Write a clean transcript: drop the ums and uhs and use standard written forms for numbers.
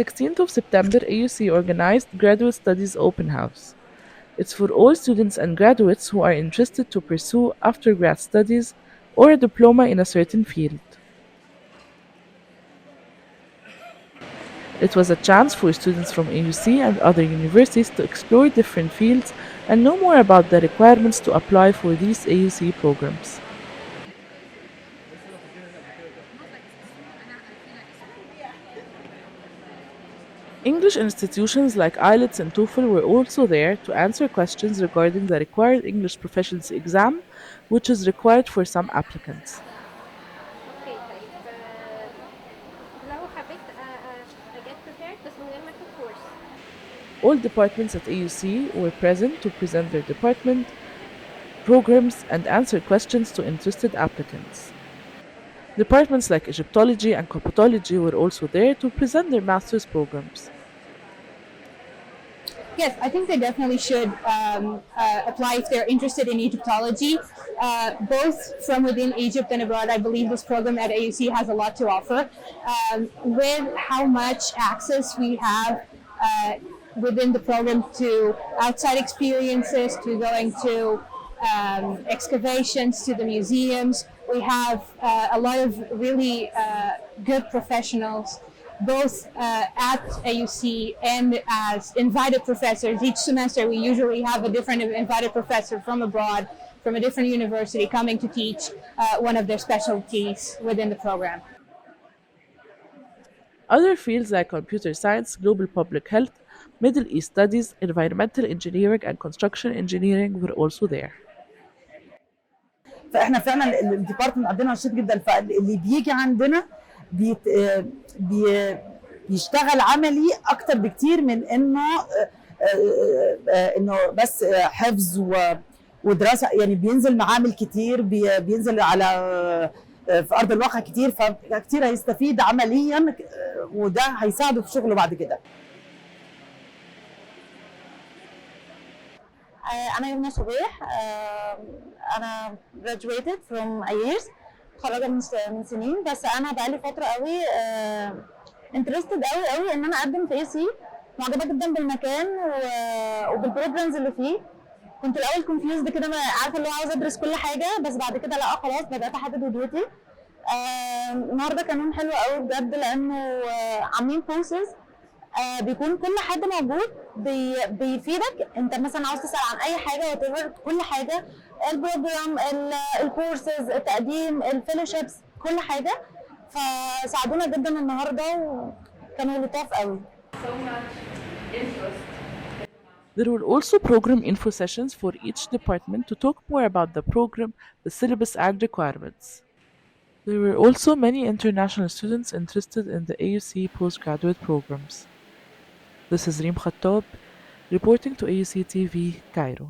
16th of September, AUC organized Graduate Studies Open House. It's for all students and graduates who are interested to pursue after-grad studies or a diploma in a certain field. It was a chance for students from AUC and other universities to explore different fields and know more about the requirements to apply for these AUC programs. English institutions like IELTS and TOEFL were also there to answer questions regarding the required English proficiency exam, which is required for some applicants. اوكي طيب لو حبيت اجت prepared بس من غير ما اخد كورس. All departments at AUC were present to present their department programs and answer questions to interested applicants. Departments like Egyptology and Coptology were also there to present their master's programs. Yes, I think they definitely should apply if they're interested in Egyptology, both from within Egypt and abroad. I believe this program at AUC has a lot to offer. With how much access we have within the program to outside experiences, to going to excavations, to the museums, we have a lot of really good professionals both at AUC and as invited professors. Each semester we usually have a different invited professor from abroad, from a different university coming to teach one of their specialties within the program. Other fields like computer science, global public health, Middle East studies, environmental engineering, and construction engineering were also there. فاحنا فعلا الديبارتمنت عندنا نشيط جدا، فاللي بيجي عندنا بيشتغل عملي اكتر بكتير من انه بس حفظ ودراسه. يعني بينزل معامل كتير، بينزل على في ارض الواقع كتير، فكتير هيستفيد عمليا وده هيساعده في شغله بعد كده. أنا يمنى صبيح. أنا graduated from IES، متخرجة من سنين، بس أنا بقالي فترة قوي interested قوي إن أنا أقدم في AUC. معجبة جدا بالمكان وبالبروجرامز اللي فيه. كنت الأول confused كده، عارفة اللي هو عاوزة أدرس كل حاجة، بس بعد كده لا خلاص بدأت أحدد وجهتي. النهارده كان يوم حلو قوي بجد، لأنه عاملين كورسز بيكون كل حد موجود بيفيدك. انت مثلا عاوز تسال عن اي حاجه كل حاجه، البروجرام، الكورسز، التقديم، الفيلوشيبس، كل حاجه. فساعدونا جدا النهارده وكانوا لطاف قوي. There were also program info sessions for each department to talk more about the program, the syllabus, and requirements. There were also many international students interested in the AUC postgraduate programs. This is Reem Khattab, reporting to AUC TV, Cairo.